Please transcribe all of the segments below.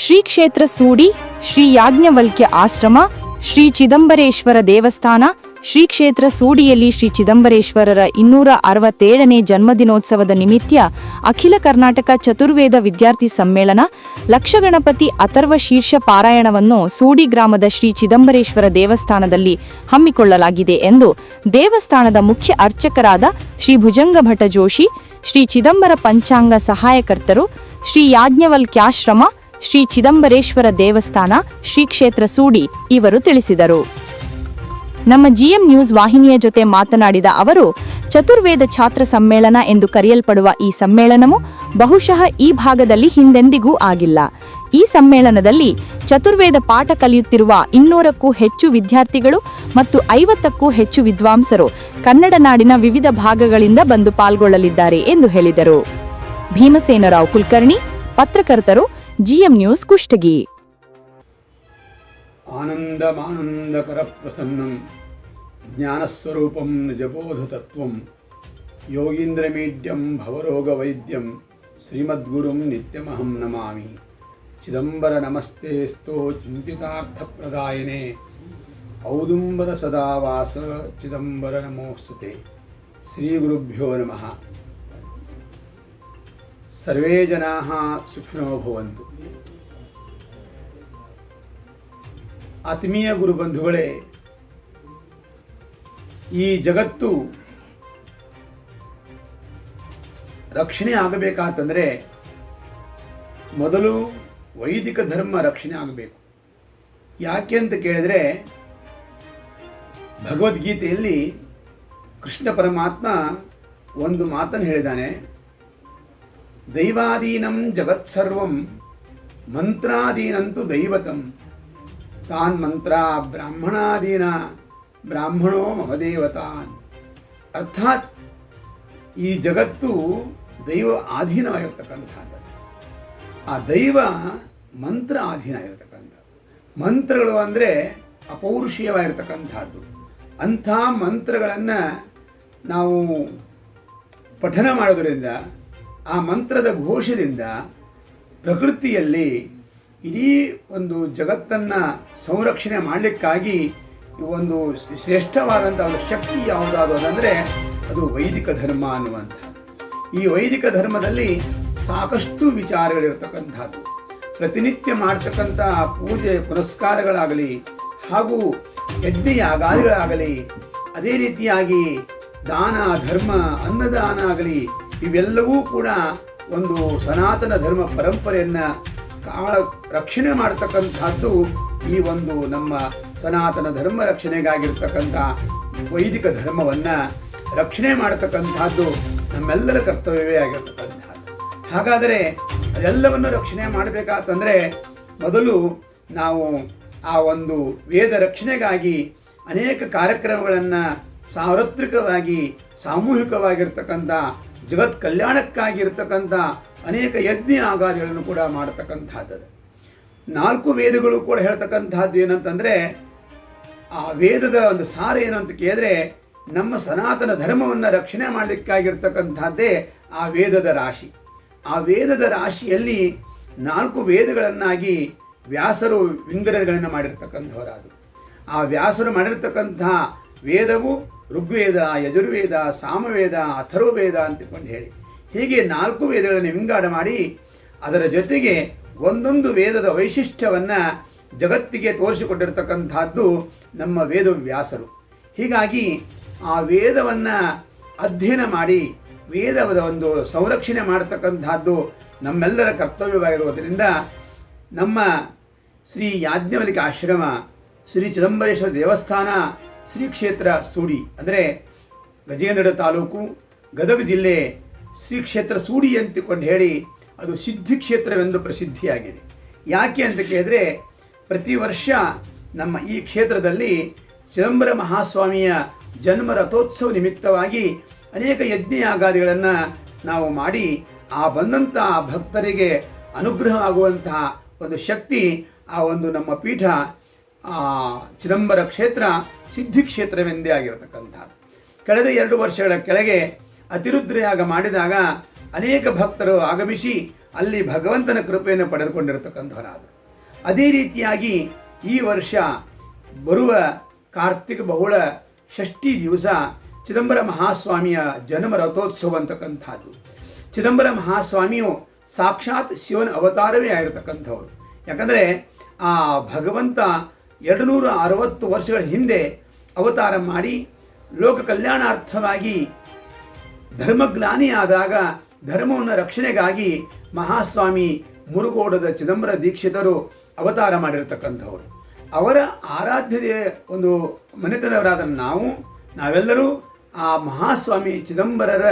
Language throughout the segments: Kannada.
ಶ್ರೀ ಕ್ಷೇತ್ರ ಸೂಡಿ, ಶ್ರೀ ಯಾಜ್ಞವಲ್ಕ್ಯ ಆಶ್ರಮ, ಶ್ರೀ ಚಿದಂಬರೇಶ್ವರ ದೇವಸ್ಥಾನ. ಶ್ರೀ ಕ್ಷೇತ್ರ ಸೂಡಿಯಲ್ಲಿ ಶ್ರೀ ಚಿದಂಬರೇಶ್ವರರ 267ನೇ ಜನ್ಮದಿನೋತ್ಸವದ ನಿಮಿತ್ತ ಅಖಿಲ ಕರ್ನಾಟಕ ಚತುರ್ವೇದ ವಿದ್ಯಾರ್ಥಿ ಸಮ್ಮೇಳನ ಲಕ್ಷಗಣಪತಿ ಅಥರ್ವ ಶೀರ್ಷ ಪಾರಾಯಣವನ್ನು ಸೂಡಿ ಗ್ರಾಮದ ಶ್ರೀ ಚಿದಂಬರೇಶ್ವರ ದೇವಸ್ಥಾನದಲ್ಲಿ ಹಮ್ಮಿಕೊಳ್ಳಲಾಗಿದೆ ಎಂದು ದೇವಸ್ಥಾನದ ಮುಖ್ಯ ಅರ್ಚಕರಾದ ಶ್ರೀ ಭುಜಂಗಭಟ ಜೋಶಿ, ಶ್ರೀ ಚಿದಂಬರ ಪಂಚಾಂಗ ಸಹಾಯಕರ್ತರು, ಶ್ರೀ ಯಾಜ್ಞವಲ್ಕ್ಯಾಶ್ರಮ, ಶ್ರೀ ಚಿದಂಬರೇಶ್ವರ ದೇವಸ್ಥಾನ, ಶ್ರೀ ಕ್ಷೇತ್ರ ಸೂಡಿ ಇವರು ತಿಳಿಸಿದರು. ನಮ್ಮ ಜಿಎಂ ನ್ಯೂಸ್ ವಾಹಿನಿಯ ಜೊತೆ ಮಾತನಾಡಿದ ಅವರು, ಚತುರ್ವೇದ ಛಾತ್ರ ಸಮ್ಮೇಳನ ಎಂದು ಕರೆಯಲ್ಪಡುವ ಈ ಸಮ್ಮೇಳನವು ಬಹುಶಃ ಈ ಭಾಗದಲ್ಲಿ ಹಿಂದೆಂದಿಗೂ ಆಗಿಲ್ಲ. ಈ ಸಮ್ಮೇಳನದಲ್ಲಿ ಚತುರ್ವೇದ ಪಾಠ ಕಲಿಯುತ್ತಿರುವ 200ಕ್ಕೂ ಹೆಚ್ಚು ವಿದ್ಯಾರ್ಥಿಗಳು ಮತ್ತು 50ಕ್ಕೂ ಹೆಚ್ಚು ವಿದ್ವಾಂಸರು ಕನ್ನಡ ನಾಡಿನ ವಿವಿಧ ಭಾಗಗಳಿಂದ ಬಂದು ಪಾಲ್ಗೊಳ್ಳಲಿದ್ದಾರೆ ಎಂದು ಹೇಳಿದರು. ಭೀಮಸೇನರಾವ್ ಕುಲಕರ್ಣಿ, ಪತ್ರಕರ್ತರು, ಜಿಎಂ ನ್ಯೂಸ್, ಕುಷ್ಟಗಿ. ಆನಂದಮಾನಂದಕರ ಪ್ರಸನ್ನಂ ಜ್ಞಾನಸ್ವರೂಪಂ ನಿಜಬೋಧತತ್ವಂ ಯೋಗೀಂದ್ರಮೀಡ್ಯಂ ಭವರೋಗವೈದ್ಯಂ ಶ್ರೀಮದ್ಗುರುಂ ನಿತ್ಯಮಹಂ ನಮಾಮಿ. ಚಿದಂಬರ ನಮಸ್ತೆಸ್ತೋ ಚಿಂತಿತಾರ್ಥಪ್ರದಾಯನೆ ಔದುಂಬರ ಸದಾವಾಸ ಚಿದಂಬರ ನಮೋಸ್ತುತೆ. ಶ್ರೀ ಗುರುಭ್ಯೋ ನಮಃ. ಸರ್ವೇ ಜನಾಃ ಸುಖಿನೋ ಭವಂತು. ಆತ್ಮೀಯ ಗುರುಬಂಧುಗಳೇ, ಈ ಜಗತ್ತು ರಕ್ಷಣೆ ಆಗಬೇಕಾತಂದರೆ ಮೊದಲು ವೈದಿಕ ಧರ್ಮ ರಕ್ಷಣೆ ಆಗಬೇಕು. ಯಾಕೆ ಅಂತ ಕೇಳಿದರೆ, ಭಗವದ್ಗೀತೆಯಲ್ಲಿ ಕೃಷ್ಣ ಪರಮಾತ್ಮ ಒಂದು ಮಾತನ್ನು ಹೇಳಿದ್ದಾನೆ. ದೈವಾದೀನಂ ಜಗತ್ಸರ್ವಂ ಮಂತ್ರಾದೀನಂತು ದೈವತಂ ತಾನ್ ಮಂತ್ರ ಬ್ರಾಹ್ಮಣಾದೀನ ಬ್ರಾಹ್ಮಣೋ ಮಮದೇವತಾನ್. ಅರ್ಥಾತ್ ಈ ಜಗತ್ತು ದೈವ ಆಧೀನವಾಗಿರ್ತಕ್ಕಂಥದ್ದು. ಆ ದೈವ ಮಂತ್ರ ಆಧೀನ ಆಗಿರ್ತಕ್ಕಂಥ ಮಂತ್ರಗಳು ಅಂದರೆ ಅಪೌರುಷೀಯವಾಗಿರ್ತಕ್ಕಂಥದ್ದು. ಅಂಥ ಮಂತ್ರಗಳನ್ನು ನಾವು ಪಠನ ಮಾಡೋದರಿಂದ, ಆ ಮಂತ್ರದ ಘೋಷದಿಂದ ಪ್ರಕೃತಿಯಲ್ಲಿ ಇಡೀ ಒಂದು ಜಗತ್ತನ್ನು ಸಂರಕ್ಷಣೆ ಮಾಡಲಿಕ್ಕಾಗಿ ಒಂದು ಶ್ರೇಷ್ಠವಾದಂಥ ಒಂದು ಶಕ್ತಿ ಯಾವುದಾದದಂದರೆ ಅದು ವೈದಿಕ ಧರ್ಮ ಅನ್ನುವಂಥದ್ದು. ಈ ವೈದಿಕ ಧರ್ಮದಲ್ಲಿ ಸಾಕಷ್ಟು ವಿಚಾರಗಳಿರ್ತಕ್ಕಂಥದ್ದು. ಪ್ರತಿನಿತ್ಯ ಮಾಡ್ತಕ್ಕಂಥ ಪೂಜೆ ಪುನಸ್ಕಾರಗಳಾಗಲಿ, ಹಾಗೂ ಯಜ್ಞ ಯಾಗಾದಿಗಳಾಗಲಿ, ಅದೇ ರೀತಿಯಾಗಿ ದಾನ ಧರ್ಮ ಅನ್ನದಾನ ಆಗಲಿ, ಇವೆಲ್ಲವೂ ಕೂಡ ಒಂದು ಸನಾತನ ಧರ್ಮ ಪರಂಪರೆಯನ್ನು ರಕ್ಷಣೆ ಮಾಡತಕ್ಕಂಥದ್ದು. ಈ ಒಂದು ನಮ್ಮ ಸನಾತನ ಧರ್ಮ ರಕ್ಷಣೆಗಾಗಿರ್ತಕ್ಕಂಥ ವೈದಿಕ ಧರ್ಮವನ್ನು ರಕ್ಷಣೆ ಮಾಡತಕ್ಕಂಥದ್ದು ನಮ್ಮೆಲ್ಲರ ಕರ್ತವ್ಯವೇ ಆಗಿರ್ತಕ್ಕಂಥದ್ದು. ಹಾಗಾದರೆ ಅದೆಲ್ಲವನ್ನು ರಕ್ಷಣೆ ಮಾಡಬೇಕಾತಂದರೆ ಮೊದಲು ನಾವು ಆ ಒಂದು ವೇದ ರಕ್ಷಣೆಗಾಗಿ ಅನೇಕ ಕಾರ್ಯಕ್ರಮಗಳನ್ನು ಸಾರ್ವತ್ರಿಕವಾಗಿ ಸಾಮೂಹಿಕವಾಗಿರ್ತಕ್ಕಂಥ ಜಗತ್ ಕಲ್ಯಾಣಕ್ಕಾಗಿರ್ತಕ್ಕಂಥ ಅನೇಕ ಯಜ್ಞ ಆಗಾದಿಗಳನ್ನು ಕೂಡ ಮಾಡತಕ್ಕಂಥದ್ದು. 4 ವೇದಗಳು ಕೂಡ ಹೇಳ್ತಕ್ಕಂಥದ್ದು ಏನಂತಂದರೆ, ಆ ವೇದದ ಒಂದು ಸಾರ ಏನು ಅಂತ ಕೇಳಿದ್ರೆ, ನಮ್ಮ ಸನಾತನ ಧರ್ಮವನ್ನು ರಕ್ಷಣೆ ಮಾಡಲಿಕ್ಕಾಗಿರ್ತಕ್ಕಂಥದ್ದೇ ಆ ವೇದದ ರಾಶಿ. ಆ ವೇದದ ರಾಶಿಯಲ್ಲಿ 4 ವೇದಗಳನ್ನಾಗಿ ವ್ಯಾಸರು ವಿಂಗಡಣೆಗಳನ್ನು ಮಾಡಿರ್ತಕ್ಕಂಥವರಾದರು. ಆ ವ್ಯಾಸರು ಮಾಡಿರ್ತಕ್ಕಂಥ ವೇದವು ಋಗ್ವೇದ, ಯಜುರ್ವೇದ, ಸಾಮವೇದ, ಅಥರ್ವವೇದ ಅಂತಕೊಂಡು ಹೇಳಿ ಹೀಗೆ 4 ವೇದಗಳನ್ನು ವಿಂಗಡ ಮಾಡಿ ಅದರ ಜೊತೆಗೆ ಒಂದೊಂದು ವೇದದ ವೈಶಿಷ್ಟ್ಯವನ್ನು ಜಗತ್ತಿಗೆ ತೋರಿಸಿಕೊಟ್ಟಿರ್ತಕ್ಕಂಥದ್ದು ನಮ್ಮ ವೇದವ್ಯಾಸರು. ಹೀಗಾಗಿ ಆ ವೇದವನ್ನು ಅಧ್ಯಯನ ಮಾಡಿ ವೇದದ ಒಂದು ಸಂರಕ್ಷಣೆ ಮಾಡತಕ್ಕಂಥದ್ದು ನಮ್ಮೆಲ್ಲರ ಕರ್ತವ್ಯವಾಗಿರುವುದರಿಂದ ನಮ್ಮ ಶ್ರೀ ಯಾಜ್ಞವಲ್ಕ್ಯ ಆಶ್ರಮ, ಶ್ರೀ ಚಿದಂಬರೇಶ್ವರ ದೇವಸ್ಥಾನ, ಶ್ರೀ ಕ್ಷೇತ್ರ ಸೂಡಿ ಅಂದರೆ ಗಜೇಂದ್ರ ತಾಲೂಕು, ಗದಗ ಜಿಲ್ಲೆ, ಶ್ರೀ ಕ್ಷೇತ್ರ ಸೂಡಿ ಅಂತಕೊಂಡು ಹೇಳಿ ಅದು ಸಿದ್ಧಿ ಕ್ಷೇತ್ರವೆಂದು ಪ್ರಸಿದ್ಧಿಯಾಗಿದೆ. ಯಾಕೆ ಅಂತ ಕೇಳಿದರೆ, ಪ್ರತಿ ವರ್ಷ ನಮ್ಮ ಈ ಕ್ಷೇತ್ರದಲ್ಲಿ ಚಿದಂಬರ ಮಹಾಸ್ವಾಮಿಯ ಜನ್ಮ ರಥೋತ್ಸವ ನಿಮಿತ್ತವಾಗಿ ಅನೇಕ ಯಜ್ಞ ಯಾಗಾದಿಗಳನ್ನು ನಾವು ಮಾಡಿ ಆ ಬಂದಂಥ ಭಕ್ತರಿಗೆ ಅನುಗ್ರಹ ಆಗುವಂತಹ ಒಂದು ಶಕ್ತಿ ಆ ಒಂದು ನಮ್ಮ ಪೀಠ ಚಿದಂಬರ ಕ್ಷೇತ್ರ ಸಿದ್ಧಿ ಕ್ಷೇತ್ರವೆಂದೇ ಆಗಿರತಕ್ಕಂಥದ್ದು. ಕಳೆದ 2 ವರ್ಷಗಳ ಕೆಳಗೆ ಅತಿರುದ್ರಯಾಗ ಮಾಡಿದಾಗ ಅನೇಕ ಭಕ್ತರು ಆಗಮಿಸಿ ಅಲ್ಲಿ ಭಗವಂತನ ಕೃಪೆಯನ್ನು ಪಡೆದುಕೊಂಡಿರತಕ್ಕಂಥವರಾದರು. ಅದೇ ರೀತಿಯಾಗಿ ಈ ವರ್ಷ ಬರುವ ಕಾರ್ತಿಕ ಬಹುಳ ಷಷ್ಠಿ ದಿವಸ ಚಿದಂಬರ ಮಹಾಸ್ವಾಮಿಯ ಜನ್ಮ ರಥೋತ್ಸವ ಅಂತಕ್ಕಂಥದ್ದು. ಚಿದಂಬರ ಮಹಾಸ್ವಾಮಿಯು ಸಾಕ್ಷಾತ್ ಶಿವನ ಅವತಾರವೇ ಆಗಿರತಕ್ಕಂಥವ್ರು. ಯಾಕಂದರೆ ಆ ಭಗವಂತ 260 ವರ್ಷಗಳ ಹಿಂದೆ ಅವತಾರ ಮಾಡಿ ಲೋಕ ಕಲ್ಯಾಣಾರ್ಥವಾಗಿ ಧರ್ಮಗ್ಲಾನಿಯಾದಾಗ ಧರ್ಮವನ್ನು ರಕ್ಷಣೆಗಾಗಿ ಮಹಾಸ್ವಾಮಿ ಮುರುಗೋಡದ ಚಿದಂಬರ ದೀಕ್ಷಿತರು ಅವತಾರ ಮಾಡಿರತಕ್ಕಂಥವ್ರು. ಅವರ ಆರಾಧ್ಯತೆಯ ಒಂದು ಮನೆತನವರಾದ ನಾವೆಲ್ಲರೂ ಆ ಮಹಾಸ್ವಾಮಿ ಚಿದಂಬರರ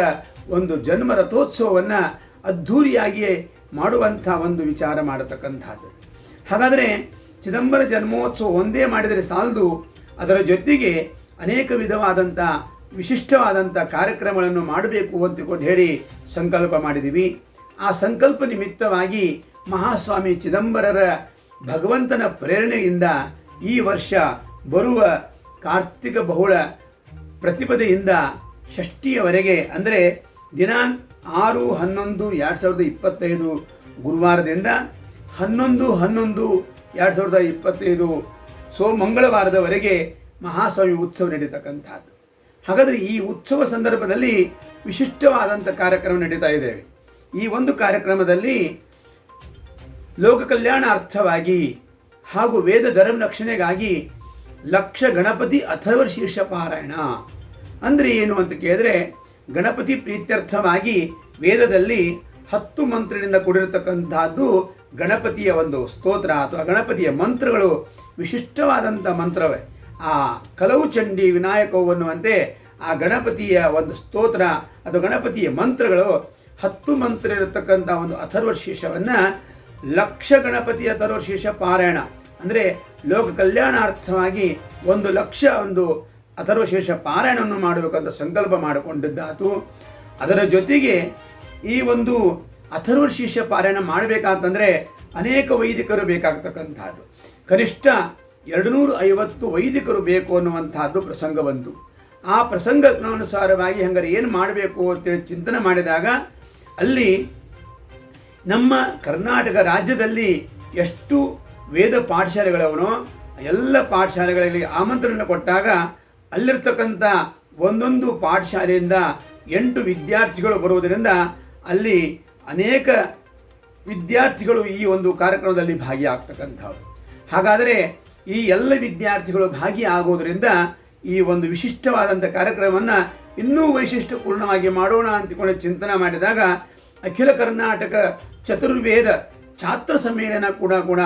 ಒಂದು ಜನ್ಮ ರಥೋತ್ಸವವನ್ನು ಅದ್ಧೂರಿಯಾಗಿಯೇ ಮಾಡುವಂಥ ಒಂದು ವಿಚಾರ ಮಾಡತಕ್ಕಂಥದ್ದು. ಹಾಗಾದರೆ ಚಿದಂಬರ ಜನ್ಮೋತ್ಸವ ಒಂದೇ ಮಾಡಿದರೆ ಸಾಲದು, ಅದರ ಜೊತೆಗೆ ಅನೇಕ ವಿಧವಾದಂಥ ವಿಶಿಷ್ಟವಾದಂಥ ಕಾರ್ಯಕ್ರಮಗಳನ್ನು ಮಾಡಬೇಕು ಅಂತಕೊಂಡು ಹೇಳಿ ಸಂಕಲ್ಪ ಮಾಡಿದ್ದೀವಿ. ಆ ಸಂಕಲ್ಪ ನಿಮಿತ್ತವಾಗಿ ಮಹಾಸ್ವಾಮಿ ಚಿದಂಬರರ ಭಗವಂತನ ಪ್ರೇರಣೆಯಿಂದ ಈ ವರ್ಷ ಬರುವ ಕಾರ್ತಿಕ ಬಹುಳ ಪ್ರತಿಪದೆಯಿಂದ ಷಷ್ಠಿಯವರೆಗೆ ಅಂದರೆ ದಿನಾಂಕ 6/11/2025 ಗುರುವಾರದಿಂದ 11/11/2025 ಮಂಗಳವಾರದವರೆಗೆ ಮಹಾಸ್ವಾಮಿ ಉತ್ಸವ ನಡೀತಕ್ಕಂಥದ್ದು. ಹಾಗಾದರೆ ಈ ಉತ್ಸವ ಸಂದರ್ಭದಲ್ಲಿ ವಿಶಿಷ್ಟವಾದಂಥ ಕಾರ್ಯಕ್ರಮ ನಡೀತಾ ಇದ್ದೇವೆ. ಈ ಒಂದು ಕಾರ್ಯಕ್ರಮದಲ್ಲಿ ಲೋಕ ಕಲ್ಯಾಣಾರ್ಥವಾಗಿ ಹಾಗೂ ವೇದ ಧರ್ಮ ರಕ್ಷಣೆಗಾಗಿ ಲಕ್ಷ ಗಣಪತಿ ಅಥರ್ವ ಶೀರ್ಷ ಪಾರಾಯಣ ಅಂದರೆ ಏನು ಅಂತ ಕೇಳಿದ್ರೆ, ಗಣಪತಿ ಪ್ರೀತ್ಯರ್ಥವಾಗಿ ವೇದದಲ್ಲಿ 10 ಮಂತ್ರದಿಂದ ಕೂಡಿರತಕ್ಕಂಥದ್ದು ಗಣಪತಿಯ ಒಂದು ಸ್ತೋತ್ರ ಅಥವಾ ಗಣಪತಿಯ ಮಂತ್ರಗಳು ವಿಶಿಷ್ಟವಾದಂಥ ಮಂತ್ರವೇ. ಆ ಕಲವು ಚಂಡಿ ವಿನಾಯಕವು ಅನ್ನುವಂತೆ ಆ ಗಣಪತಿಯ ಒಂದು ಸ್ತೋತ್ರ ಅಥವಾ ಗಣಪತಿಯ ಮಂತ್ರಗಳು 10 ಮಂತ್ರ ಇರತಕ್ಕಂಥ ಒಂದು ಅಥರ್ವ ಶೀರ್ಷವನ್ನು ಲಕ್ಷ ಗಣಪತಿ ಅಥರ್ವ ಶೀರ್ಷ ಪಾರಾಯಣ ಅಂದರೆ ಲೋಕ ಕಲ್ಯಾಣಾರ್ಥವಾಗಿ 1,00,000 ಒಂದು ಅಥರ್ವ ಶೀರ್ಷ ಪಾರಾಯಣವನ್ನು ಮಾಡಬೇಕಂತ ಸಂಕಲ್ಪ ಮಾಡಿಕೊಂಡಿದ್ದಾತು. ಅದರ ಜೊತೆಗೆ ಈ ಒಂದು ಅಥರ್ವ ಶೀರ್ಷ ಪಾರಾಯಣ ಮಾಡಬೇಕಂತಂದರೆ ಅನೇಕ ವೈದಿಕರು ಬೇಕಾಗ್ತಕ್ಕಂಥದ್ದು. ಕನಿಷ್ಠ 250 ವೈದಿಕರು ಬೇಕು ಅನ್ನುವಂಥದ್ದು ಪ್ರಸಂಗ ಬಂತು. ಆ ಪ್ರಸಂಗಕ್ಕನುಸಾರವಾಗಿ ಹಂಗಾರೆ ಏನು ಮಾಡಬೇಕು ಅಂತೇಳಿ ಚಿಂತನೆ ಮಾಡಿದಾಗ ಅಲ್ಲಿ ನಮ್ಮ ಕರ್ನಾಟಕ ರಾಜ್ಯದಲ್ಲಿ ಎಷ್ಟು ವೇದ ಪಾಠಶಾಲೆಗಳವನೋ ಎಲ್ಲ ಪಾಠಶಾಲೆಗಳಲ್ಲಿ ಆಮಂತ್ರಣ ಕೊಟ್ಟಾಗ ಅಲ್ಲಿರ್ತಕ್ಕಂಥ ಒಂದೊಂದು ಪಾಠಶಾಲೆಯಿಂದ 8 ವಿದ್ಯಾರ್ಥಿಗಳು ಬರುವುದರಿಂದ ಅಲ್ಲಿ ಅನೇಕ ವಿದ್ಯಾರ್ಥಿಗಳು ಈ ಒಂದು ಕಾರ್ಯಕ್ರಮದಲ್ಲಿ ಭಾಗಿಯಾಗ್ತಕ್ಕಂಥವ್ರು. ಹಾಗಾದರೆ ಈ ಎಲ್ಲ ವಿದ್ಯಾರ್ಥಿಗಳು ಭಾಗಿಯಾಗೋದರಿಂದ ಈ ಒಂದು ವಿಶಿಷ್ಟವಾದಂಥ ಕಾರ್ಯಕ್ರಮವನ್ನು ಇನ್ನೂ ವೈಶಿಷ್ಟ್ಯಪೂರ್ಣವಾಗಿ ಮಾಡೋಣ ಅಂತಕೊಂಡು ಚಿಂತನೆ ಮಾಡಿದಾಗ ಅಖಿಲ ಕರ್ನಾಟಕ ಚತುರ್ವೇದ ಛಾತ್ರ ಸಮ್ಮೇಳನ ಕೂಡ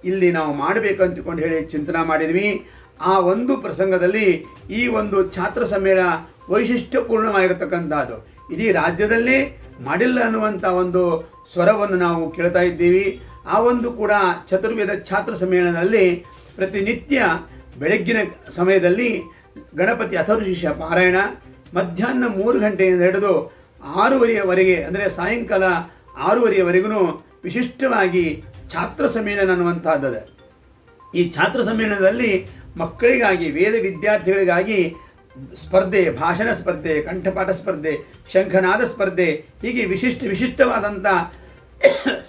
ಇಲ್ಲಿ ನಾವು ಮಾಡಬೇಕು ಅಂತಕೊಂಡು ಹೇಳಿ ಚಿಂತನೆ ಮಾಡಿದ್ವಿ. ಆ ಒಂದು ಪ್ರಸಂಗದಲ್ಲಿ ಈ ಒಂದು ಛಾತ್ರ ಸಮ್ಮೇಳನ ವೈಶಿಷ್ಟ್ಯಪೂರ್ಣವಾಗಿರತಕ್ಕಂಥದ್ದು ಇಡೀ ರಾಜ್ಯದಲ್ಲಿ ಮಾಡಿಲ್ಲ ಅನ್ನುವಂಥ ಒಂದು ಸ್ವರವನ್ನು ನಾವು ಕೇಳ್ತಾ ಇದ್ದೀವಿ. ಆ ಒಂದು ಕೂಡ ಚತುರ್ವೇದ ಛಾತ್ರ ಸಮ್ಮೇಳನದಲ್ಲಿ ಪ್ರತಿನಿತ್ಯ ಬೆಳಗ್ಗಿನ ಸಮಯದಲ್ಲಿ ಗಣಪತಿ ಅಥರ್ವ ಶೀರ್ಷ ಪಾರಾಯಣ, ಮಧ್ಯಾಹ್ನ 3 ಗಂಟೆಯಿಂದ ಹಿಡಿದು 6:30ವರೆಗೆ ಅಂದರೆ ಸಾಯಂಕಾಲ 6:30ವರೆಗೂ ವಿಶಿಷ್ಟವಾಗಿ ಛಾತ್ರ ಸಮ್ಮೇಳನ ಅನ್ನುವಂಥದ್ದು. ಈ ಛಾತ್ರ ಸಮ್ಮೇಳನದಲ್ಲಿ ಮಕ್ಕಳಿಗಾಗಿ ವೇದ ವಿದ್ಯಾರ್ಥಿಗಳಿಗಾಗಿ ಸ್ಪರ್ಧೆ, ಭಾಷಣ ಸ್ಪರ್ಧೆ, ಕಂಠಪಾಠ ಸ್ಪರ್ಧೆ, ಶಂಖನಾದ ಸ್ಪರ್ಧೆ, ಹೀಗೆ ವಿಶಿಷ್ಟವಾದಂಥ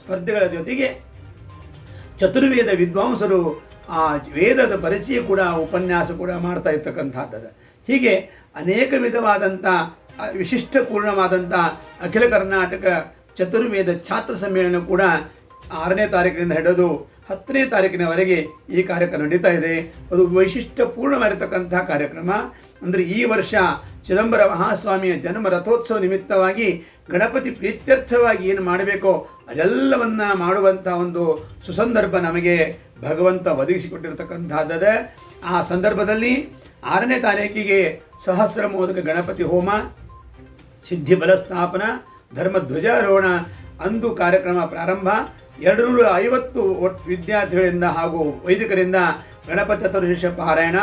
ಸ್ಪರ್ಧೆಗಳ ಜೊತೆಗೆ ಚತುರ್ವೇದ ವಿದ್ವಾಂಸರು ಆ ವೇದದ ಪರಿಚಯ ಕೂಡ ಉಪನ್ಯಾಸ ಕೂಡ ಮಾಡ್ತಾ ಇರ್ತಕ್ಕಂಥದ್ದು. ಹೀಗೆ ಅನೇಕ ವಿಧವಾದಂಥ ವಿಶಿಷ್ಟಪೂರ್ಣವಾದಂಥ ಅಖಿಲ ಕರ್ನಾಟಕ ಚತುರ್ವೇದ ಛಾತ್ರ ಸಮ್ಮೇಳನ ಕೂಡ 6ನೇ ತಾರೀಕಿನಿಂದ ಹಿಡಿದು 10ನೇ ತಾರೀಕಿನವರೆಗೆ ಈ ಕಾರ್ಯಕ್ರಮ ನಡೀತಾ ಇದೆ. ಅದು ವೈಶಿಷ್ಟ್ಯಪೂರ್ಣವಾಗಿರತಕ್ಕಂಥ ಕಾರ್ಯಕ್ರಮ. ಅಂದರೆ ಈ ವರ್ಷ ಚಿದಂಬರ ಮಹಾಸ್ವಾಮಿಯ ಜನ್ಮ ರಥೋತ್ಸವ ನಿಮಿತ್ತವಾಗಿ ಗಣಪತಿ ಪ್ರೀತ್ಯರ್ಥವಾಗಿ ಏನು ಮಾಡಬೇಕೋ ಅದೆಲ್ಲವನ್ನು ಮಾಡುವಂಥ ಒಂದು ಸುಸಂದರ್ಭ ನಮಗೆ ಭಗವಂತ ಒದಗಿಸಿಕೊಟ್ಟಿರ್ತಕ್ಕಂಥದ್ದೇ. ಆ ಸಂದರ್ಭದಲ್ಲಿ 6ನೇ ತಾರೀಕಿಗೆ ಸಹಸ್ರ ಮೋದಕ ಗಣಪತಿ ಹೋಮ, ಸಿದ್ಧಿಬಲ ಸ್ಥಾಪನ, ಧರ್ಮಧ್ವಜಾರೋಹಣ ಅಂದು ಕಾರ್ಯಕ್ರಮ ಪ್ರಾರಂಭ. 250 ವಿದ್ಯಾರ್ಥಿಗಳಿಂದ ಹಾಗೂ ವೈದಿಕರಿಂದ ಗಣಪತಿ ಅಥರ್ವ ಶೀರ್ಷ ಪಾರಾಯಣ,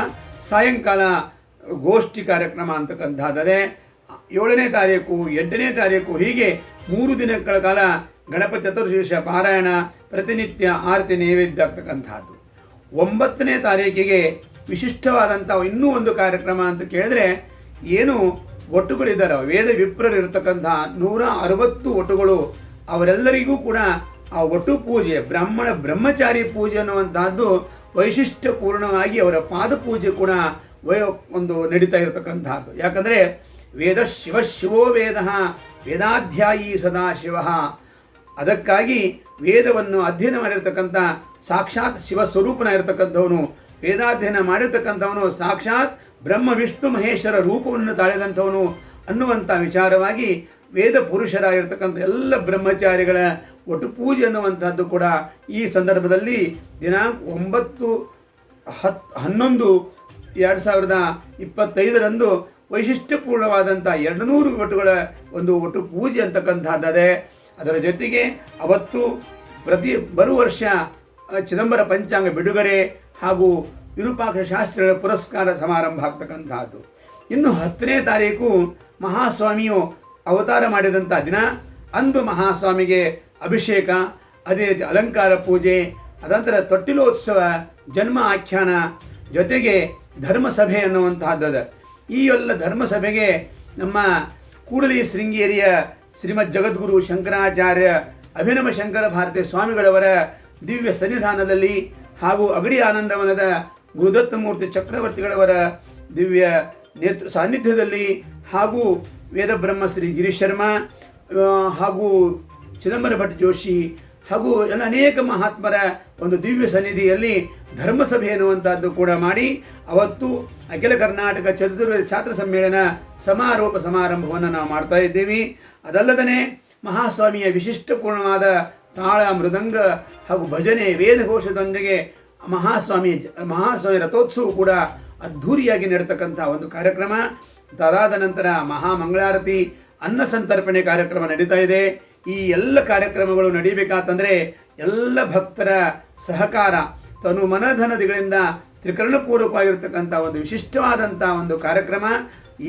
ಸಾಯಂಕಾಲ ಗೋಷ್ಠಿ ಕಾರ್ಯಕ್ರಮ ಅಂತಕ್ಕಂಥದ್ದೇ. 7ನೇ ತಾರೀಕು, 8ನೇ ತಾರೀಕು ಹೀಗೆ 3 ದಿನಗಳ ಕಾಲ ಗಣಪತಿ ಅಥರ್ವ ಶೀರ್ಷ ಪಾರಾಯಣ, ಪ್ರತಿನಿತ್ಯ ಆರತಿ ನೈವೇದ್ಯ ಆಗ್ತಕ್ಕಂಥದ್ದು. 9ನೇ ತಾರೀಕಿಗೆ ವಿಶಿಷ್ಟವಾದಂಥ ಇನ್ನೂ ಒಂದು ಕಾರ್ಯಕ್ರಮ ಅಂತ ಕೇಳಿದ್ರೆ, ಏನು ಒಟ್ಟುಗಳಿದ್ದಾರೆ ವೇದ ವಿಪ್ರರು ಇರತಕ್ಕಂಥ 160 ಒಟ್ಟುಗಳು, ಅವರೆಲ್ಲರಿಗೂ ಕೂಡ ಆ ಒಟ್ಟು ಪೂಜೆ ಬ್ರಹ್ಮಚಾರಿ ಪೂಜೆ ಅನ್ನುವಂತಹದ್ದು ವೈಶಿಷ್ಟ್ಯಪೂರ್ಣವಾಗಿ ಅವರ ಪಾದ ಪೂಜೆ ಕೂಡ ಒಂದು ನಡೀತಾ ಇರತಕ್ಕಂತಹದ್ದು. ಯಾಕಂದರೆ ವೇದ ಶಿವೋ ವೇದ ವೇದಾಧ್ಯಾಯೀ ಸದಾ ಶಿವ. ಅದಕ್ಕಾಗಿ ವೇದವನ್ನು ಅಧ್ಯಯನ ಮಾಡಿರ್ತಕ್ಕಂಥ ಸಾಕ್ಷಾತ್ ಶಿವಸ್ವರೂಪನಾಗಿರ್ತಕ್ಕಂಥವನು, ವೇದಾಧ್ಯಯನ ಮಾಡಿರ್ತಕ್ಕಂಥವನು ಸಾಕ್ಷಾತ್ ಬ್ರಹ್ಮ ವಿಷ್ಣು ಮಹೇಶ್ವರ ರೂಪವನ್ನು ತಾಳಿದಂಥವನು ಅನ್ನುವಂಥ ವಿಚಾರವಾಗಿ ವೇದ ಪುರುಷರಾಗಿರ್ತಕ್ಕಂಥ ಎಲ್ಲ ಬ್ರಹ್ಮಚಾರಿಗಳ ಒಟ್ಟು ಪೂಜೆ ಅನ್ನುವಂಥದ್ದು ಕೂಡ ಈ ಸಂದರ್ಭದಲ್ಲಿ ದಿನಾಂಕ 9/11/2025 ವೈಶಿಷ್ಟ್ಯಪೂರ್ಣವಾದಂಥ 200 ಒಟ್ಟುಗಳ ಒಂದು ಒಟ್ಟು ಪೂಜೆ ಅಂತಕ್ಕಂಥದ್ದೇ. ಅದರ ಜೊತೆಗೆ ಅವತ್ತು ಬರುವ ವರ್ಷ ಚಿದಂಬರ ಪಂಚಾಂಗ ಬಿಡುಗಡೆ ಹಾಗೂ ವಿರೂಪಾಕ್ಷ ಶಾಸ್ತ್ರಿಗಳ ಪುರಸ್ಕಾರ ಸಮಾರಂಭ ಆಗ್ತಕ್ಕಂಥದ್ದು. ಇನ್ನು 10ನೇ ತಾರೀಕು ಮಹಾಸ್ವಾಮಿಯು ಅವತಾರ ಮಾಡಿದಂಥ ದಿನ. ಅಂದು ಮಹಾಸ್ವಾಮಿಗೆ ಅಭಿಷೇಕ, ಅದೇ ರೀತಿ ಅಲಂಕಾರ ಪೂಜೆ, ಅದಂತರ ತೊಟ್ಟಿಲೋತ್ಸವ, ಜನ್ಮ ಆಖ್ಯಾನ, ಜೊತೆಗೆ ಧರ್ಮಸಭೆ ಅನ್ನುವಂತಹದ್ದು. ಈ ಎಲ್ಲ ಧರ್ಮಸಭೆಗೆ ನಮ್ಮ ಕೂಡಲಿ ಶೃಂಗೇರಿಯ ಶ್ರೀಮದ್ ಜಗದ್ಗುರು ಶಂಕರಾಚಾರ್ಯ ಅಭಿನವ ಶಂಕರ ಭಾರತಿ ಸ್ವಾಮಿಗಳವರ ದಿವ್ಯ ಸನ್ನಿಧಾನದಲ್ಲಿ ಹಾಗೂ ಅಗಡಿ ಆನಂದವನದ ಗುರುದತ್ತಮೂರ್ತಿ ಚಕ್ರವರ್ತಿಗಳವರ ದಿವ್ಯ ಸಾನ್ನಿಧ್ಯದಲ್ಲಿ ಹಾಗೂ ವೇದಬ್ರಹ್ಮ ಶ್ರೀ ಗಿರೀಶ್ ಶರ್ಮಾ ಹಾಗೂ ಚಿದಂಬರ ಭಟ್ ಜೋಶಿ ಹಾಗೂ ಎಲ್ಲ ಅನೇಕ ಮಹಾತ್ಮರ ಒಂದು ದಿವ್ಯ ಸನ್ನಿಧಿಯಲ್ಲಿ ಧರ್ಮಸಭೆ ಎನ್ನುವಂಥದ್ದು ಕೂಡ ಮಾಡಿ ಅವತ್ತು ಅಖಿಲ ಕರ್ನಾಟಕ ಚತುರ್ವೇದ ಛಾತ್ರ ಸಮ್ಮೇಳನ ಸಮಾರೋಪ ಸಮಾರಂಭವನ್ನು ನಾವು ಮಾಡ್ತಾ ಇದ್ದೀವಿ. ಅದಲ್ಲದೇ ಮಹಾಸ್ವಾಮಿಯ ವಿಶಿಷ್ಟಪೂರ್ಣವಾದ ತಾಳ, ಮೃದಂಗ ಹಾಗೂ ಭಜನೆ ವೇದಘೋಷದೊಂದಿಗೆ ಮಹಾಸ್ವಾಮಿ ರಥೋತ್ಸವ ಕೂಡ ಅದ್ಧೂರಿಯಾಗಿ ನಡೆತಕ್ಕಂಥ ಒಂದು ಕಾರ್ಯಕ್ರಮ. ಅದಾದ ನಂತರ ಮಹಾಮಂಗಳಾರತಿ, ಅನ್ನ ಸಂತರ್ಪಣೆ ಕಾರ್ಯಕ್ರಮ ನಡೀತಾ ಇದೆ. ಈ ಎಲ್ಲ ಕಾರ್ಯಕ್ರಮಗಳು ನಡೀಬೇಕಾತಂದರೆ ಎಲ್ಲ ಭಕ್ತರ ಸಹಕಾರ, ತನು ಮನಧನದಿಗಳಿಂದ ತ್ರಿಕರಣಪೂರ್ವಕವಾಗಿರ್ತಕ್ಕಂಥ ಒಂದು ವಿಶಿಷ್ಟವಾದಂಥ ಒಂದು ಕಾರ್ಯಕ್ರಮ.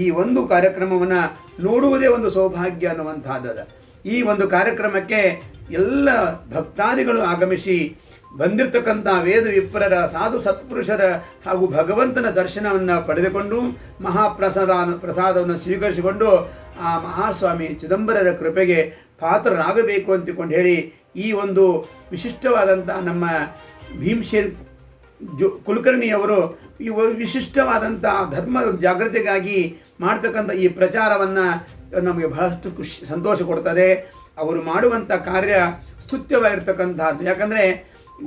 ಈ ಒಂದು ಕಾರ್ಯಕ್ರಮವನ್ನು ನೋಡುವುದೇ ಒಂದು ಸೌಭಾಗ್ಯ ಅನ್ನುವಂಥದ್ದು. ಈ ಒಂದು ಕಾರ್ಯಕ್ರಮಕ್ಕೆ ಎಲ್ಲ ಭಕ್ತಾದಿಗಳು ಆಗಮಿಸಿ ಬಂದಿರತಕ್ಕಂಥ ವೇದ ವಿಪ್ರರ, ಸಾಧು ಸತ್ಪುರುಷರ ಹಾಗೂ ಭಗವಂತನ ದರ್ಶನವನ್ನು ಪಡೆದುಕೊಂಡು ಪ್ರಸಾದವನ್ನು ಸ್ವೀಕರಿಸಿಕೊಂಡು ಆ ಮಹಾಸ್ವಾಮಿ ಚಿದಂಬರರ ಕೃಪೆಗೆ ಪಾತ್ರರಾಗಬೇಕು ಅಂತಿಕೊಂಡು ಹೇಳಿ ಈ ಒಂದು ವಿಶಿಷ್ಟವಾದಂಥ ನಮ್ಮ ಭೀಮಸೇನ್ ಕುಲಕರ್ಣಿಯವರು ಈ ವಿಶಿಷ್ಟವಾದಂಥ ಧರ್ಮ ಜಾಗೃತಿಗಾಗಿ ಮಾಡ್ತಕ್ಕಂಥ ಈ ಪ್ರಚಾರವನ್ನು ನಮಗೆ ಬಹಳಷ್ಟು ಸಂತೋಷ ಕೊಡ್ತದೆ. ಅವರು ಮಾಡುವಂಥ ಕಾರ್ಯ ಸ್ತುತ್ಯವಾಗಿರ್ತಕ್ಕಂಥದ್ದು. ಯಾಕಂದರೆ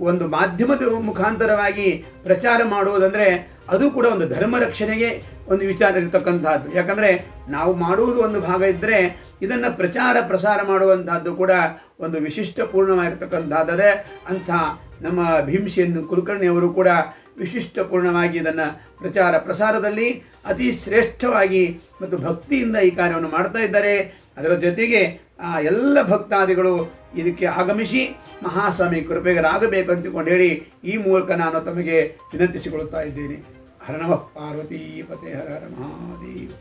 ಒಂದು ಮಾಧ್ಯಮದ ಮುಖಾಂತರವಾಗಿ ಪ್ರಚಾರ ಮಾಡುವುದಂದರೆ ಅದು ಕೂಡ ಒಂದು ಧರ್ಮ ರಕ್ಷಣೆಗೆ ಒಂದು ವಿಚಾರ ಇರತಕ್ಕಂಥದ್ದು. ಯಾಕಂದರೆ ನಾವು ಮಾಡುವುದು ಒಂದು ಭಾಗ ಇದ್ದರೆ ಇದನ್ನು ಪ್ರಸಾರ ಮಾಡುವಂಥದ್ದು ಕೂಡ ಒಂದು ವಿಶಿಷ್ಟಪೂರ್ಣವಾಗಿರ್ತಕ್ಕಂಥದ್ದೇ. ಅಂಥ ನಮ್ಮ ಭೀಮಸೇನ್ ಕುಲಕರ್ಣಿಯವರು ಕೂಡ ವಿಶಿಷ್ಟಪೂರ್ಣವಾಗಿ ಇದನ್ನು ಪ್ರಸಾರದಲ್ಲಿ ಅತಿ ಶ್ರೇಷ್ಠವಾಗಿ ಮತ್ತು ಭಕ್ತಿಯಿಂದ ಈ ಕಾರ್ಯವನ್ನು ಮಾಡ್ತಾ ಇದ್ದಾರೆ. ಅದರ ಜೊತೆಗೆ ಎಲ್ಲ ಭಕ್ತಾದಿಗಳು ಇದಕ್ಕೆ ಆಗಮಿಸಿ ಮಹಾಸ್ವಾಮಿ ಕೃಪೆಗರಾಗಬೇಕು ಅಂತಕೊಂಡು ಹೇಳಿ ಈ ಮೂಲಕ ನಾನು ತಮಗೆ ವಿನಂತಿಸಿಕೊಳ್ಳುತ್ತಾ ಇದ್ದೇನೆ. ಹರ ನಮಃ ಪಾರ್ವತೀಪತೆ ಹರ ಹರ ಮಹಾದೇವ.